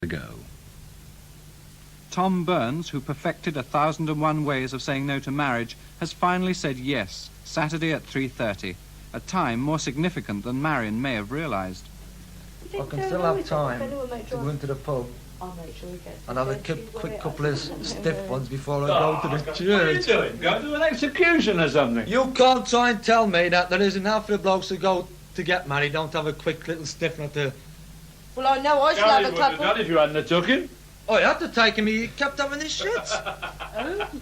ago. Tom Burns, who perfected 1,001 ways of saying no to marriage, has finally said yes, Saturday at 3:30, a time more significant than Marion may have realised. I can still have time to go into the pub I'll make sure he gets and have a quick couple of stiff ones before I go to the church. What are you doing? Go to an execution or something? You can't try and tell me that there isn't half the blokes who go to get married don't have a quick little stiff at the... Well, I know I should have a couple. Not if you hadn't took him. Oh, you had to take him, he kept having his shits.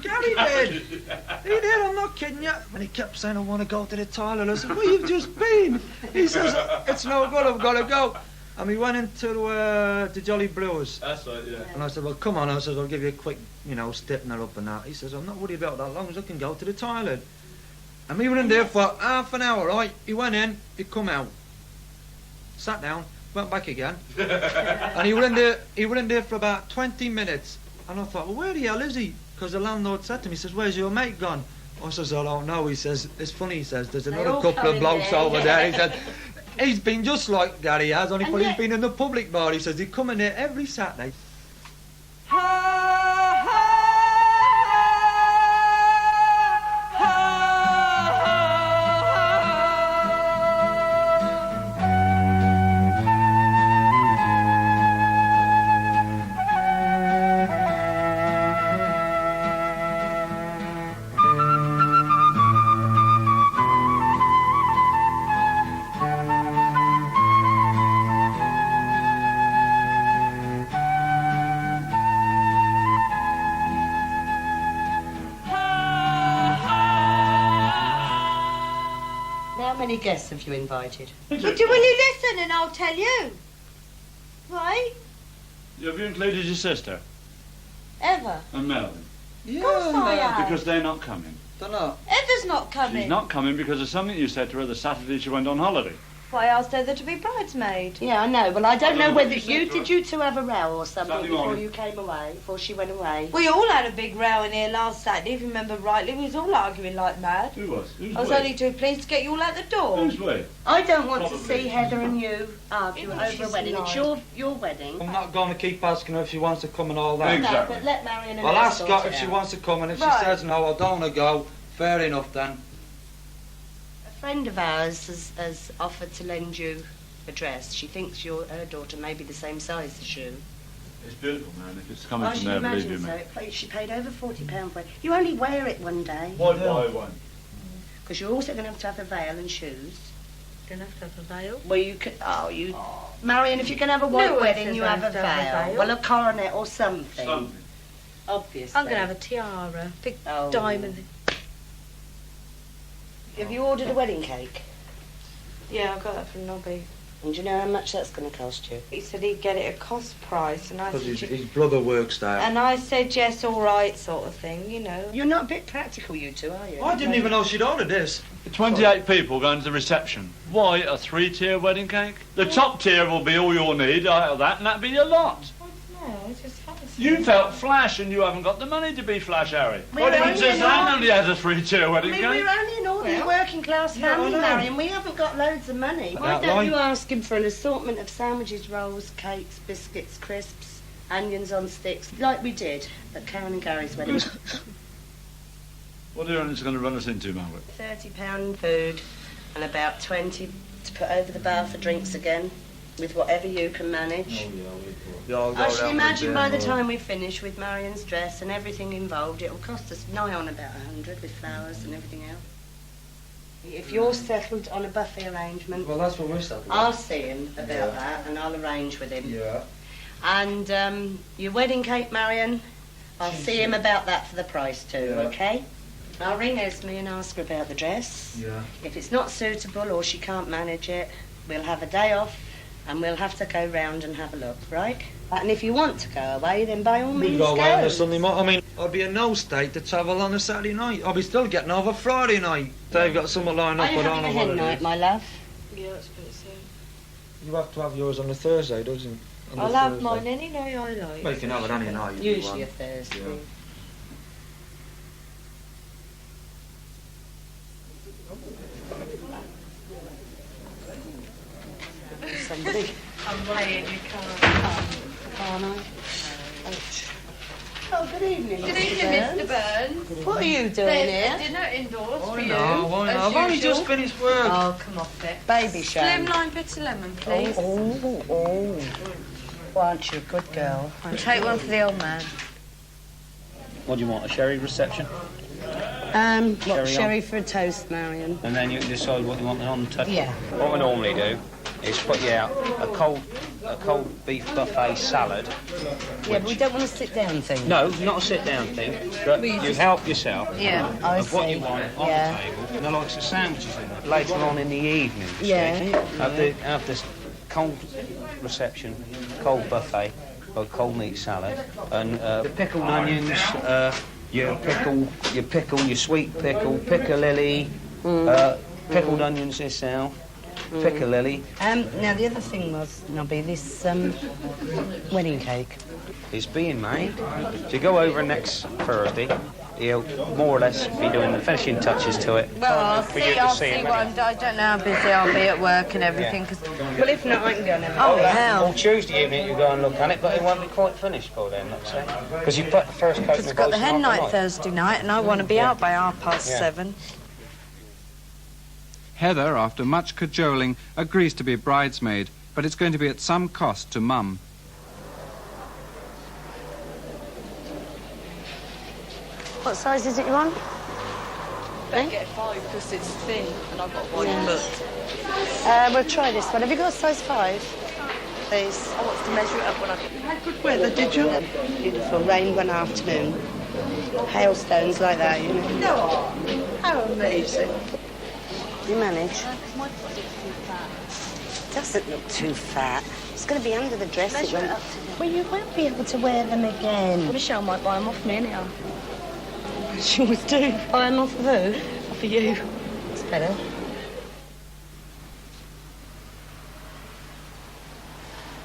Gary did. He did, I'm not kidding you. And he kept saying, I want to go to the toilet. I said, where you've just been? He says, it's no good, I've got to go. And we went into the Jolly Brewers. That's right, yeah. And I said, well, come on. I said, I'll give you a quick, stiffen her up and that. He says, I'm not worried about that, as long as I can go to the toilet. And we were in there for half an hour, right? He went in, he come out. Sat down, went back again. And he were in there for about 20 minutes. And I thought, well, where the hell is he? Because the landlord said to me, he says, where's your mate gone? I says, I don't know. He says, it's funny, he says, there's another couple of blokes over there. He said, he's been just like Gary has, only he's been in the public bar. He says, he'd come in there every Saturday. How many guests have you invited? Will you listen and I'll tell you? Right? Have you included your sister Ever? and Melvin? Yeah, Of course I have. Because they're not coming. Don't know. Ever's not coming. She's not coming because of something you said to her the Saturday she went on holiday. Why, I asked her to be bridesmaid. Yeah, I know. Well, I don't know whether you did you two have a row or something Saturday before morning. you came away, before she went away? We all had a big row in here last Saturday, if you remember rightly. We was all arguing like mad. Who was? Who's I was we? only too pleased to get you all out the door. Who's we? I don't want to Probably. see Heather and you argue Even over she's a wedding. It's lying. your wedding. I'm not going to keep asking her if she wants to come and all that. Exactly. No, but let Marion and I'll her ask sort her it if she out. wants to come, and if Right. she says no, I don't want to go. Fair enough then. A friend of ours has offered to lend you a dress. She thinks her daughter may be the same size as you. It's beautiful, man. If it's coming I from should there, believe imagine you me. so. She paid over £40 for it. You only wear it one day. Why buy one? Because you're also going to have a veil and shoes. Don't have to have a veil. Well, you could. Marion, if you're going to have a white No one wedding, says you I have a have to have a veil. veil. Well, a coronet or something. Something. Obviously. I'm going to have a tiara, big Oh. diamond. Have you ordered a wedding cake? Yeah, I got that from Nobby. And do you know how much that's going to cost you? He said he'd get it at cost price, and I Because said, his brother works there. and I said yes, all right, sort of thing, you know. You're not a bit practical, you two, are you? I didn't even know she'd ordered this. 28 people going to the reception. Why a 3-tier wedding cake? The top tier will be all you'll need out of that, and that'd be your lot. No, it's just fancy. You felt flash, and you haven't got the money to be flash, Harry. We're What only Princess an Anne order- only has a 3-tier I wedding mean, cake? we're only an ordinary working class Yeah, I family, know. Marion. We haven't got loads of money. Why That don't line. you ask him for an assortment of sandwiches, rolls, cakes, biscuits, crisps, onions on sticks, like we did at Karen and Gary's wedding? What do you reckon it's going to run us into, Margaret? £30 food and about 20 to put over the bar for drinks again, with whatever you can manage. I should imagine by the time we finish with Marion's dress and everything involved, it'll cost us nigh on about 100 with flowers and everything else. If you're settled on a buffet arrangement, Well, that's what we're settled on. I'll see him about that and I'll arrange with him. Yeah. And your wedding cake, Marion, I'll see him about that for the price too, Yeah. okay? I'll ring Esme and ask her about the dress. Yeah. If it's not suitable or she can't manage it, we'll have a day off and we'll have to go round and have a look, right? And if you want to go away, then by all We'd means go away on go. a Sunday morning. I mean, I'd be in no state to travel on a Saturday night. I'll be still getting over Friday night. They've got something lined up, Are you I don't having know a what hen it night, is. my love? Yeah, that's what it said. You have to have yours on a Thursday, doesn't you? On the I'll have Thursday. mine any night I like. Well, you can have it any night. if you Usually a want. Thursday. Yeah. Somebody. I'm weighing, you can't come. aren't I? Oh, good evening, Good evening, Mr. Burns. What are you doing There's here? a dinner indoors for you. Why not? as I've only usual. just finished work. Oh, come off it. Baby shame. Slimline bitter lemon, please. Oh. Well, aren't you a good girl? And take one for the old man. What do you want, a sherry reception? Sherry for a toast, Marion? And then you decide what you want on top. Yeah. What we normally do is put you out a cold beef buffet salad. Yeah, but we don't want a sit-down thing. No, not a sit-down thing, but you help yourself Yeah. of what you want on the table. And the likes of sandwiches in it. Later on in the evening, you see, have this cold reception, cold buffet, or cold meat salad, and the pickled onions, your sweet pickle, piccalilli, pickled onions itself, piccalilli. Now, the other thing was, Nobby, this wedding cake. It's being made. If you go over next Thursday, he'll more or less be doing the finishing touches to it. Well, I'll for see, you to I'll see see it what when I'm doing. I don't know how busy I'll be at work and everything. Cause... Well, if not, I can go and have a Oh, look. hell. Well, Tuesday evening you go and look at it, but it won't be quite finished by then, let's say. Because you put the first coat It's got the hen night Thursday night and I want to be out by 7:30. Heather, after much cajoling, agrees to be bridesmaid, but it's going to be at some cost to Mum. What size is it you want? Don't get 5 because it's thin and I've got one booked. We'll try this one. Have you got a size 5? Please. I want to measure it up when I get... Had good weather, did you? Beautiful. Rain one afternoon. Hailstones like that, you know. No. How amazing. You manage? Doesn't look too fat. It's going to be under the dress. Measure it up. Well, you won't be able to wear them again. Michelle might buy them off me anyhow. She always do. Buy them off of who? Off of you. It's better.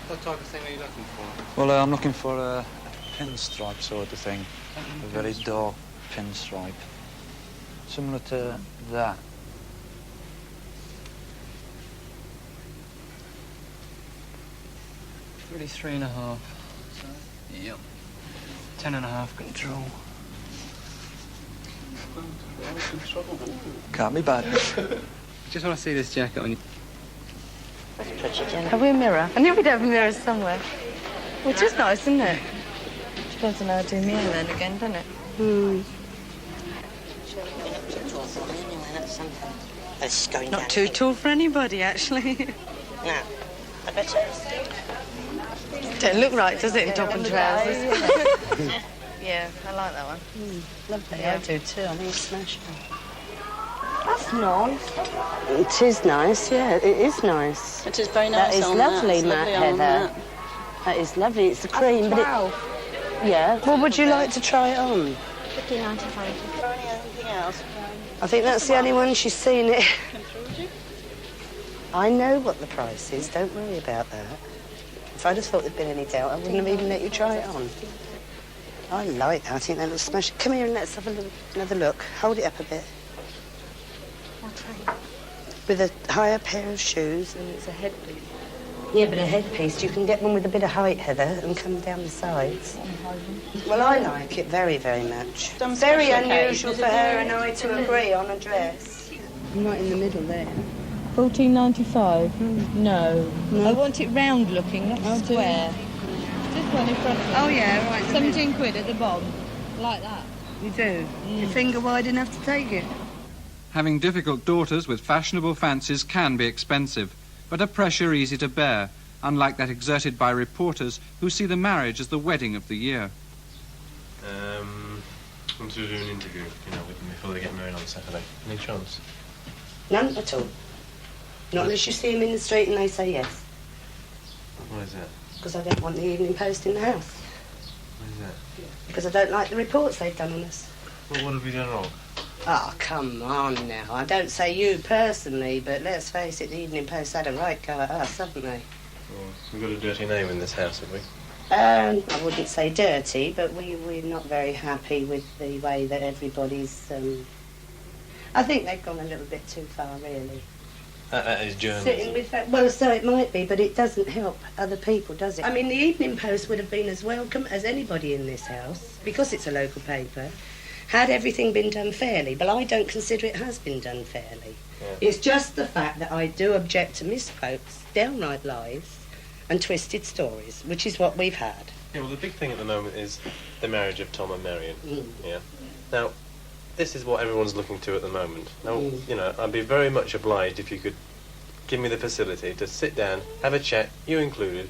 What type of thing are you looking for? Well, I'm looking for a pinstripe sort of thing. A very dark pinstripe. Similar to that. Really 3.5. Yep. 10.5 control. Can't be bad. Just want to see this jacket on you. Have we a mirror? I knew we'd have mirrors somewhere. Which is nice, isn't it? Depends on how I do me then again, doesn't it? It's going Not too tall for anybody, actually. No. I bet so. Don't look right, does it, in top and trousers? Yeah, I like that one. Lovely. Yeah. I do too. I think it's smashing. That's nice. It is nice, yeah. It is nice. It is very nice. That is on lovely, that. Matt, It's lovely on Heather. That is lovely. It's the cream, but yeah. Well, would you like to try it on? $15.95. Anything else? I think that's the only one she's seen it. I know what the price is. Don't worry about that. If I'd have thought there'd been any doubt, I wouldn't have even let you try it on. I like that. I think that looks smashing. Come here and let's have another look. Hold it up a bit. With a higher pair of shoes. And it's a headpiece. Yeah, but a headpiece, you can get one with a bit of height, Heather, and come down the sides. Well, I like it very, very much. Some Very special unusual occasions, for her isn't and I to agree on a dress. I'm not in the middle there. $14.95? No. I want it round looking, not square. Just one in front of Oh, yeah, right. 17 quid at the bottom. Like that. You do? Your finger wide enough to take it? Having difficult daughters with fashionable fancies can be expensive, but a pressure easy to bear, unlike that exerted by reporters who see the marriage as the wedding of the year. I want to do an interview, with them before they get married on Saturday. Any chance? None at all. Not unless you see them in the street and they say yes. Why is that? Because I don't want the Evening Post in the house. Why is that? Because I don't like the reports they've done on us. Well, what have we done wrong? Oh, come on now. I don't say you personally, but let's face it, the Evening Post had a right go at us, haven't they? Well, we've got a dirty name in this house, have we? I wouldn't say dirty, but we're not very happy with the way that everybody's... I think they've gone a little bit too far, really. At his journals. Sitting with that. Well, so it might be, but it doesn't help other people, does it? I mean, the Evening Post would have been as welcome as anybody in this house, because it's a local paper, had everything been done fairly. But I don't consider it has been done fairly. Yeah. It's just the fact that I do object to misquotes, downright lies, and twisted stories, which is what we've had. Yeah, well, the big thing at the moment is the marriage of Tom and Marion. Yeah. Now, this is what everyone's looking to at the moment. Now, you know, I'd be very much obliged if you could give me the facility to sit down, have a chat, you included.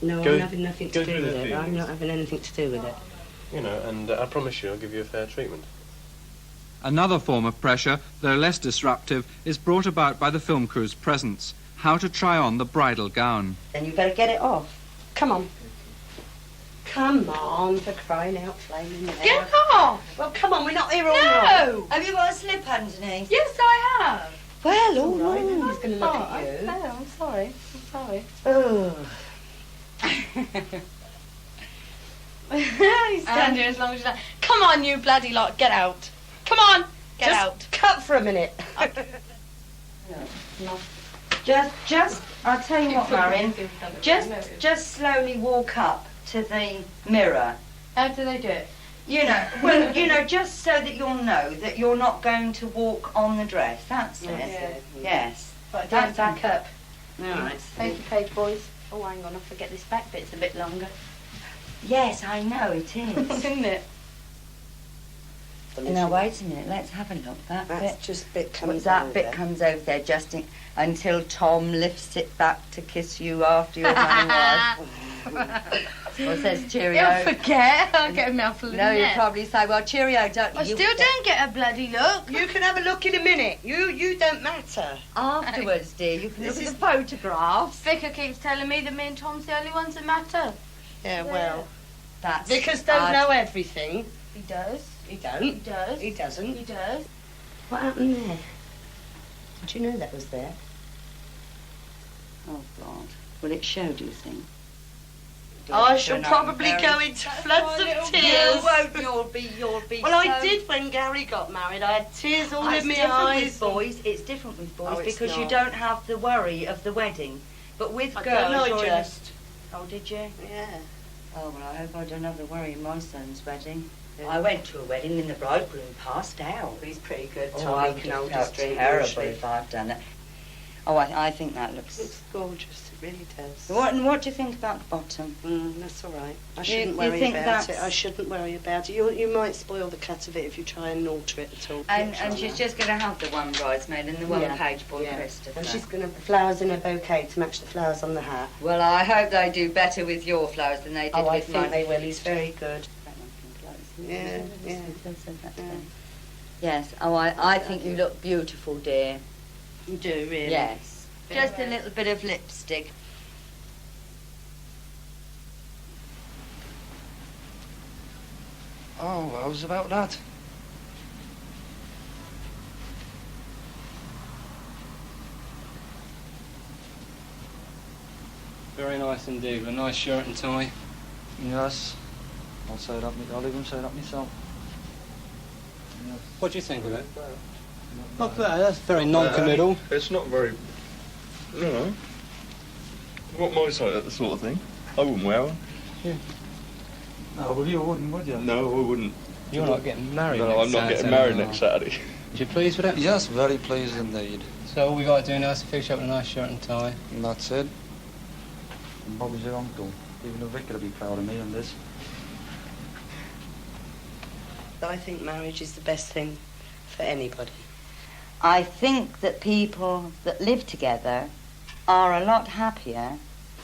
No, I'm having nothing to do with it. I'm not having anything to do with it. You know, and I promise you I'll give you a fair treatment. Another form of pressure, though less disruptive, is brought about by the film crew's presence. How to try on the bridal gown. Then you better get it off. Come on. Come on, for crying out flaming hell. Get off! Well, come on, we're not here all night. No! Have you got a slip underneath? Yes, I have. Well, all right, then he's going to look at you. No, I'm sorry. I'm sorry. Oh. Stand here as long as you like. Come on, you bloody lot, get out. Come on, get out. Cut for a minute. Just, I'll tell you what, Marion, just slowly walk up to the mirror. How do they do it? You know, well, you know, just so that you'll know that you're not going to walk on the dress. That's it. Yeah. Yes. But That's back up. All right. Thank you, page boys. Oh, hang on, I forget this back bit's a bit longer. Yes, I know it is. Isn't it? Now wait a minute. Let's have a look. That bit. Just bit comes That over. bit comes over there just until Tom lifts it back to kiss you after you're running off. Or says cheerio. Don't forget. I'll get a mouthful of No, you net. probably say, well, cheerio, don't you? I still don't get a bloody look. You can have a look in a minute. You don't matter. Afterwards, dear, you can look at the photographs. Vicar keeps telling me that me and Tom's the only ones that matter. Yeah, well, That's Vickers don't know everything. He does. He don't. He does. He doesn't. He does. What happened there? Did you know that was there? Oh, God. Will it show, do you think? I shall probably go into floods of tears. You'll be Well, I did when Gary got married. I had tears all in my eyes. It's different with boys Oh, it's because you not. don't have the worry of the wedding. But with I girls, don't you're in know, a- just. Oh, did you? Yeah. Oh, well, I hope I don't have the worry in my son's wedding. I went to a wedding and the bridegroom passed out. He's pretty good. Oh, Tommy I can would hold have his felt drink. terrible usually. if I'd done it. Oh, I think that looks... It's gorgeous. It really does. What do you think about the bottom? That's all right. I You- shouldn't you worry think about it. that's- I shouldn't worry about it. You might spoil the cut of it if you try and alter it at all. And Not sure she's now. just going to have the one bridesmaid and the one page boy Yeah. Christopher. And she's going to have the flowers in a bouquet to match the flowers on the hat. Well, I hope they do better with your flowers than they did Oh, I with think mine. they will. He's very good. Yeah, yeah. Yes. Oh, I think you look beautiful, dear. You do, really? Yes. Just a little bit of lipstick. Oh, how's about that? Very nice indeed, with a nice shirt and tie. Yes. I'll even say that myself. Yes. What do you think of it? Not bad, that's very non-committal. It's not very... I don't know. What might say that sort of thing? I wouldn't wear one. Yeah. No, well, you wouldn't, would you? No, I wouldn't. You're not getting married No, next I'm not Saturday, getting married are next Saturday. you pleased with it? Yes, very pleased indeed. So all we got to do now is fix you up with a nice shirt and tie. And that's it. And Bobby's your uncle. Even the vicar will be proud of me on this. I think marriage is the best thing for anybody. I think that people that live together are a lot happier.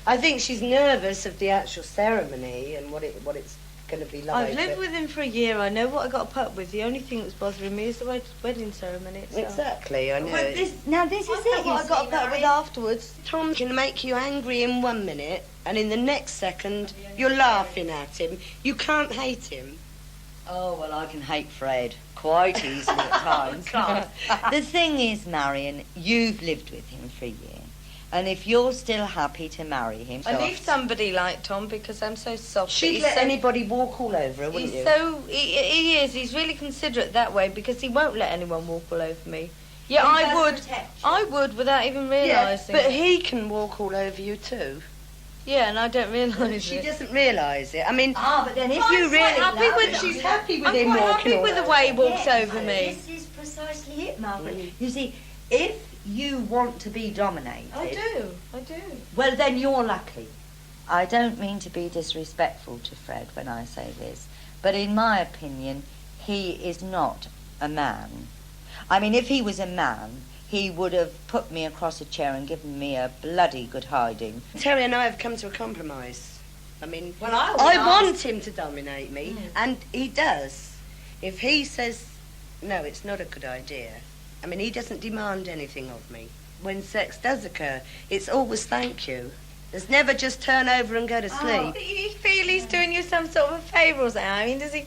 I think she's nervous of the actual ceremony and what it's going to be like. I've lived with him for a year. I know what I got to put up with. The only thing that's bothering me is the wedding ceremony itself. Exactly, I know. Well, this is it. What You I got see, to put up with Mary. afterwards. Tom can make you angry in 1 minute, and in the next second, you're laughing at him. You can't hate him. Oh, well, I can hate Fred quite easily at times. The thing is, Marion, you've lived with him for a year. And if you're still happy to marry him... I need somebody like Tom because I'm so soft. She'd He's let so- anybody walk all over her, wouldn't He's you? so... He is. He's really considerate that way because he won't let anyone walk all over me. Yeah, He I does would. protect you. I would without even realising. but it. he can walk all over you too. Yeah, and I don't realise She it. doesn't realise it. I mean, but then if I'm you quite really happy love with him, she's happy with I'm him quite walking happy all with the over. way he walks Yes, over me. This is precisely it, Margaret. You see, if you want to be dominated... I do. Well, then you're lucky. I don't mean to be disrespectful to Fred when I say this, but in my opinion, he is not a man. I mean, if he was a man, he would have put me across a chair and given me a bloody good hiding. Terry and I have come to a compromise. I mean, Well, I I want him to dominate me, and he does. If he says, no, it's not a good idea, I mean, he doesn't demand anything of me. When sex does occur, it's always thank you. There's never just turn over and go to sleep. You feel he's doing you some sort of a favour or something? I mean, does he...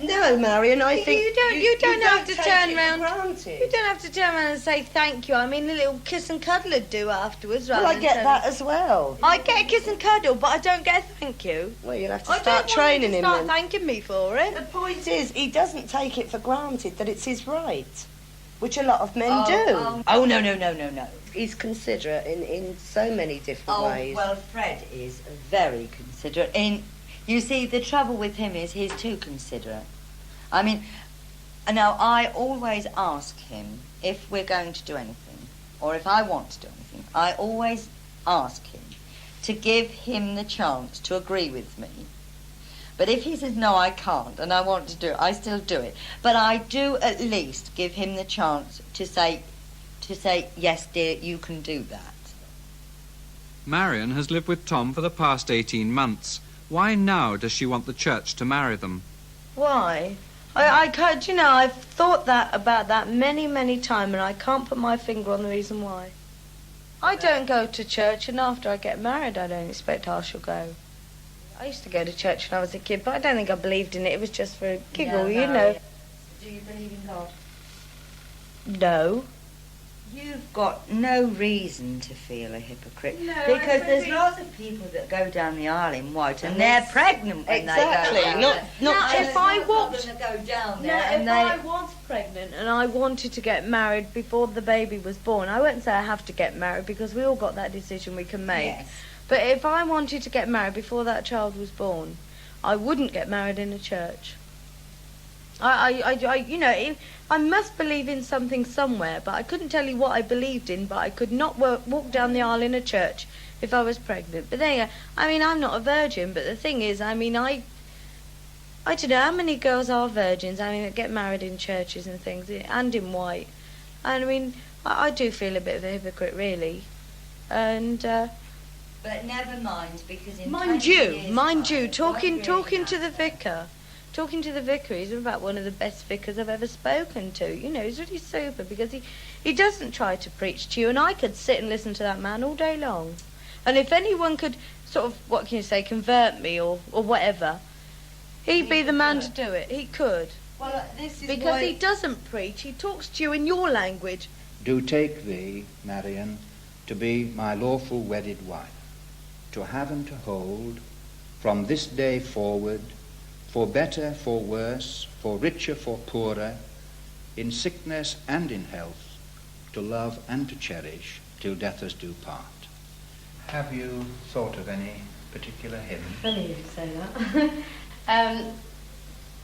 No, Marion, I think you don't have to take turn it round. for granted. You don't have to turn around and say thank you. I mean, a little kiss and cuddle would do afterwards. Well, rather I than get turn- that as well. I get a kiss and cuddle, but I don't get a thank you. Well, you'll have to I start don't training want you him to start then. thanking me for it. The point is, he doesn't take it for granted that it's his right, which a lot of men do. Oh, no. He's considerate in so many different ways. Well, Fred is very considerate. You see, the trouble with him is he's too considerate. I mean, now I always ask him if we're going to do anything, or if I want to do anything. I always ask him to give him the chance to agree with me. But if he says, no, I can't, and I want to do it, I still do it. But I do at least give him the chance to say, yes, dear, you can do that. Marion has lived with Tom for the past 18 months. Why now does she want the church to marry them? Why? I can't, you know, I've thought about that many, many times, and I can't put my finger on the reason why. I don't go to church, and after I get married, I don't expect I shall go. I used to go to church when I was a kid, but I don't think I believed in it. It was just for a giggle, you know. Do you believe in God? No. You've got no reason to feel a hypocrite. No, because I there's really- lots of people that go down the aisle in white and And they're that's- pregnant when exactly, they go down not- there. not Now, And if I there's no walked... problem to go down No, there if and I was pregnant and I wanted to get married before the baby was born, I won't say I have to get married because we all got that decision we can make. Yes. But if I wanted to get married before that child was born, I wouldn't get married in a church. You know, I must believe in something somewhere, but I couldn't tell you what I believed in, but I could not walk down the aisle in a church if I was pregnant. But there you go. I mean, I'm not a virgin, but the thing is, I mean, I don't know how many girls are virgins, I mean, that get married in churches and things, and in white. And I mean, I do feel a bit of a hypocrite, really. And, But never mind, because in 20 mind years' you, time, it won't talking really to the matter. vicar. Talking to the vicar, he's about one of the best vicars I've ever spoken to. You know, he's really super because he doesn't try to preach to you, and I could sit and listen to that man all day long. And if anyone could sort of, what can you say, convert me or whatever, he'd be the man to do it. He could. Well, this is Because why... he doesn't preach, he talks to you in your language. Do take thee, Marion, to be my lawful wedded wife, to have and to hold, from this day forward, for better, for worse, for richer, for poorer, in sickness and in health, to love and to cherish, till death us do part. Have you thought of any particular hymn? Funny you say that.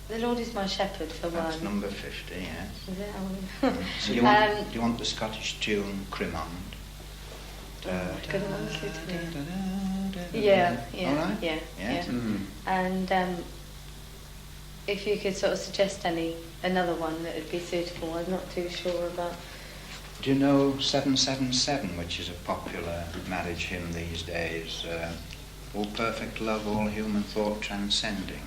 The Lord is my shepherd, for one. That's number 50, yes. Is it? So do you want the Scottish tune Crimond? Couldn't honestly tell you. Yeah. All right? Yeah. Yes? And if you could sort of suggest another one that would be suitable, I'm not too sure about. Do you know 777, which is a popular marriage hymn these days? All perfect love, all human thought transcending.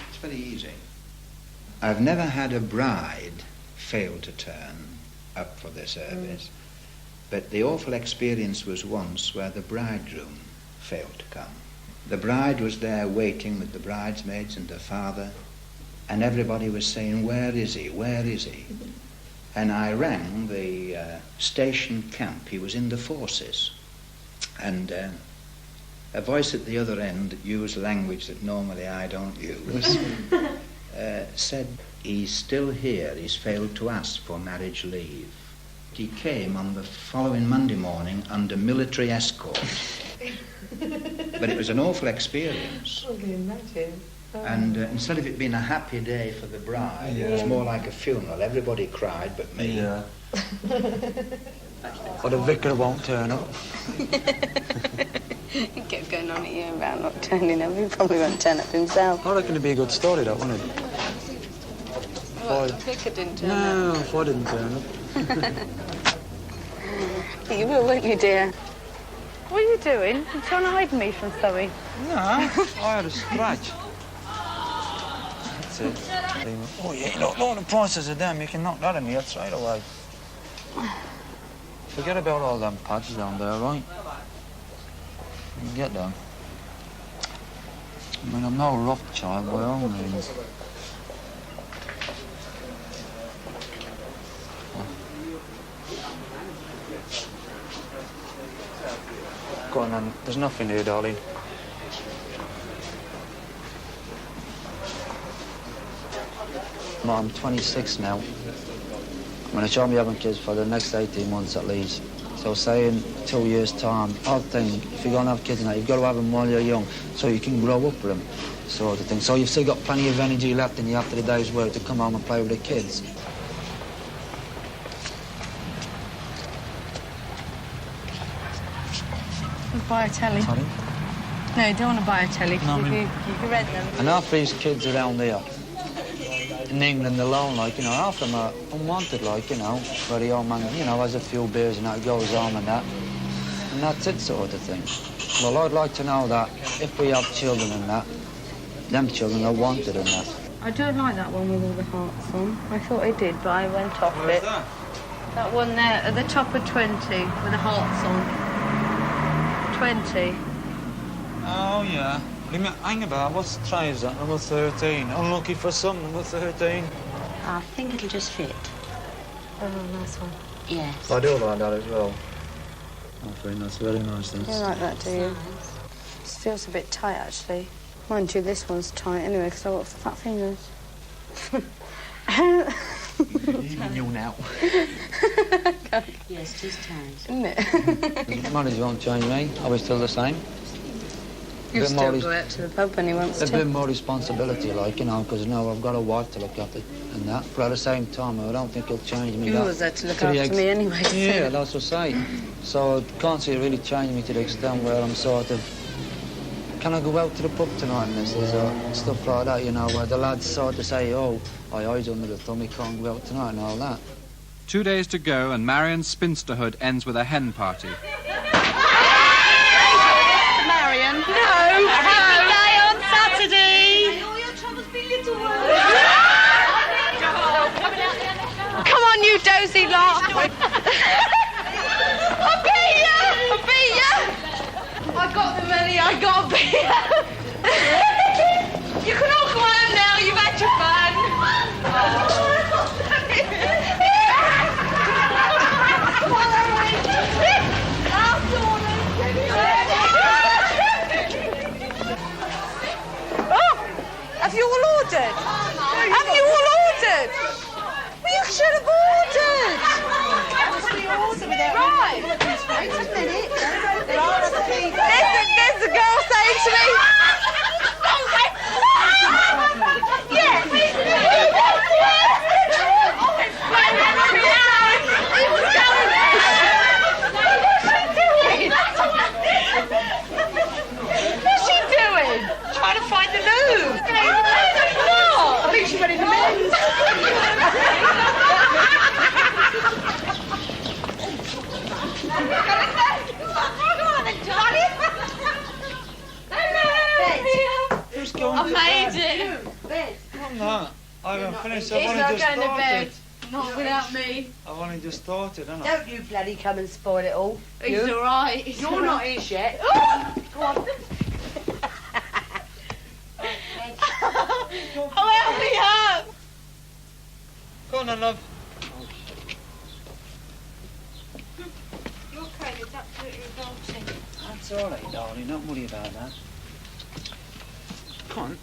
It's very easy. I've never had a bride fail to turn up for the service, but the awful experience was once where the bridegroom failed to come. The bride was there waiting with the bridesmaids and her father, and everybody was saying, where is he, where is he? And I rang the station camp. He was in the forces, and a voice at the other end used language that normally I don't use. said he's still here, he's failed to ask for marriage leave. He came on the following Monday morning under military escort. But it was an awful experience. I can imagine. And instead of it being a happy day for the bride, it was more like a funeral. Everybody cried but me. Yeah. Or the vicar won't turn up. He kept going on at you about not turning up. He probably won't turn up himself. I reckon it'd be a good story, though, wouldn't it? Well, the vicar didn't turn up. No, if I didn't turn up. You will, won't you, dear? What are you doing? You trying to hide me from something? No, I had a scratch. That's it. Oh, yeah, look, the prices of them, you can knock that in here straight away. Forget about all them pads down there, right? You can get them. I mean, I'm no rough child by all means. Go on, then. There's nothing here, darling. I'm 26 now. I'm going to try and be having kids for the next 18 months at least. So say in 2 years' time, I think if you're going to have kids now, you've got to have them while you're young so you can grow up with them, sort of thing. So you've still got plenty of energy left in you after the day's work to come home and play with the kids. Buy a telly. Sorry? No, you don't want to buy a telly. No, I mean- you can rent them. And half these kids around here, in England alone, like, you know, half of them are unwanted, like, you know, where the old man, you know, has a few beers and that goes on and that. And that's it, sort of thing. Well, I'd like to know that if we have children and that, them children are wanted and that. I don't like that one with all the hearts on. I thought it did, but I went off Where's it. that? That one there, at the top of 20, with the hearts on. 20. Oh, yeah. Hang about, what's the try is that? Number 13. Unlucky for some, number 13. I think it'll just fit. Oh, nice one. Yes. I do like that as well. I think that's very nice, You then. like that, do you? It feels a bit tight, actually. Mind you, this one's tight anyway, because I've got fat fingers. Even you now. Yes, it is tight. Isn't it? Money won't change me. Are we still the same? You bit still more go out to the pub when he wants a to. bit more responsibility, like, you know, because, you know, I've got a wife to look after and that. But at the same time, I don't think he'll change me. You that was there to look the after me anyway. So. Yeah, that's what I say. So I can't see it really changing me to the extent where I'm sort of, can I go out to the pub tonight and this or stuff like that, you know, where the lads sort of say, oh, my eyes under the thumb, he can't go out tonight and all that. 2 days to go and Marion's spinsterhood ends with a hen party. Marion. No! Happy day on Saturday. All your troubles be little ones. Come on, you dozy lot. I beat you! I beat you! I got the money, I got beat you! You can all go home now, you've had your fun! Have you all ordered? Have you all ordered? Well, you should have ordered. Right. Wait a minute. There's a girl saying to me. What's she doing? Trying to find the loo. I think she's ready to mend. Who's going I to made bed? it! I'm not. I haven't finished. He's I've only not just going to started. bed. Not without me. I've only just started, haven't I? Don't you bloody come and spoil it all. He's all right. He's You're not his yet. Go on. Oh, help me up! Go on then, love. Your code is absolutely revolting. That's all right, darling. Don't worry about that. Come on.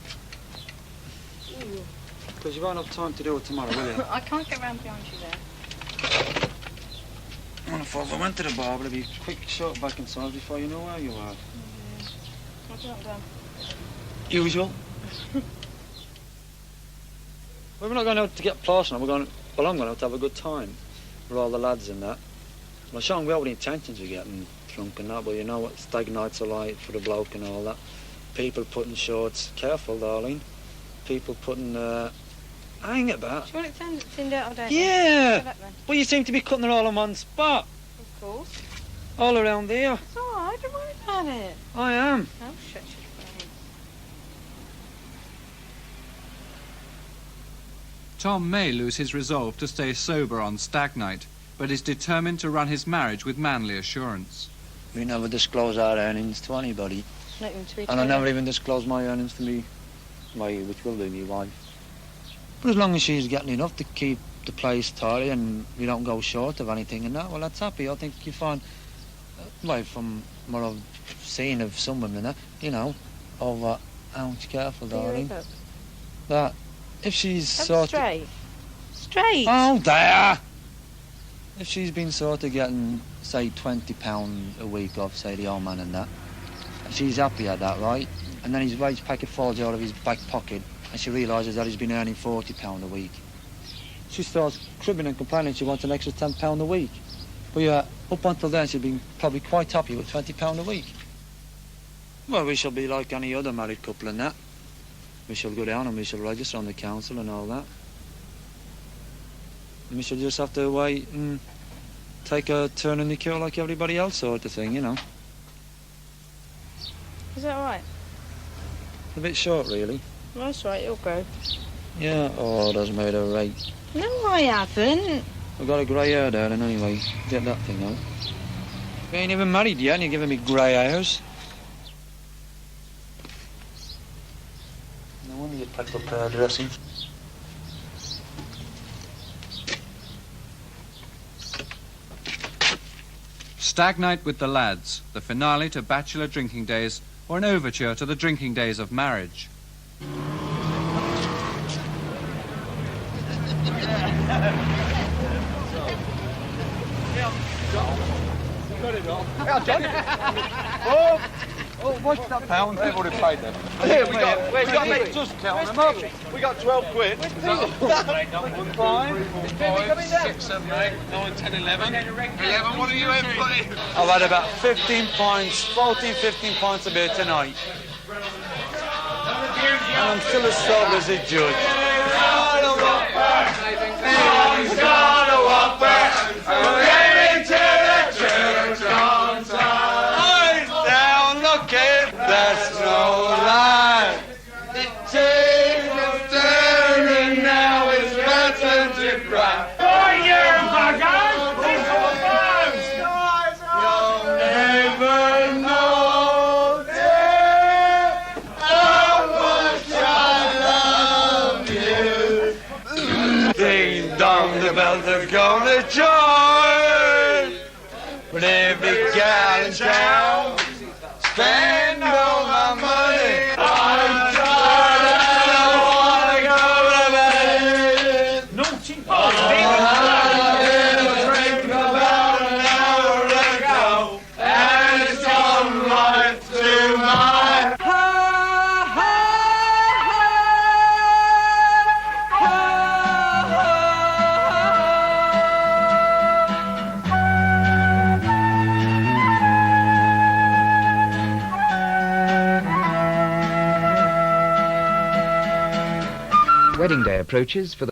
Because you won't have time to do it tomorrow, will you? I can't get round behind you there. Well, if I went to the bar, it'd be a quick shot back inside before you know where you are. I don't go. Usual. Well, we're not going out to get plaster. I'm going out to have a good time with all the lads and that. Well, I'm sure we have the intentions of getting drunk and that, but you know what stag nights are like for the bloke and all that. People putting shorts, careful, darling. People putting, hang it about. Do you want it thinned out or don't Yeah! Well, you seem to be cutting it all in one spot. Of course. All around there. It's all right, don't worry about it. I am. Oh, shut your brain. Tom may lose his resolve to stay sober on stag night, but is determined to run his marriage with manly assurance. We never disclose our earnings to anybody. Not even to each And I other. never even disclose my earnings to me, which will be my wife. But as long as she's getting enough to keep the place tidy and we don't go short of anything and that, well, that's happy. I think you find, well, from what I've seen of some women and that, you know, over, ouch, careful, darling. That, if she's sort straight. Straight. Oh, there! If she's been sort of getting, say, £20 a week off, say, the old man and that, and she's happy at that, right? And then his wage packet falls out of his back pocket and she realises that he's been earning £40 a week. She starts cribbing and complaining she wants an extra £10 a week. But yeah, up until then she'd been probably quite happy with £20 a week. Well, we shall be like any other married couple in that. We shall go down and we shall register on the council and all that. And we shall just have to wait and take a turn in the queue like everybody else sort of thing, you know. Is that all right? A bit short, really. Well, that's right, you'll go. Yeah, oh, that's made her right. No, I haven't. I've got a grey hair, darling, anyway. Get that thing out. You ain't even married yet and you're giving me grey hairs. No wonder you packed up hairdressing. Stag night with the lads, the finale to bachelor drinking days, or an overture to the drinking days of marriage. Oh, what's that pound? They've already paid them. Here, we got just count them up. We got 12 quid. 1, 5, 6, 7, 8, 9, 10, 11. 11, what are you in, buddy? I've had about 15 pints, 14, 15 pints a beer tonight. And I'm still as sober as a judge. He's gonna walk back. Maybe to the church on time. Eyes down, look it, that's no lie. The tale of turning now is my turn to cry. Oh, yeah, my guys, these are the you'll never know, dear, how much I love you. Ding dong, the bells are gonna join. But every gal in town spend all my money. I'm tired, I don't wanna go to bed. Naughty. I had a drink about an hour ago, and it's gone right to my Wedding day approaches for the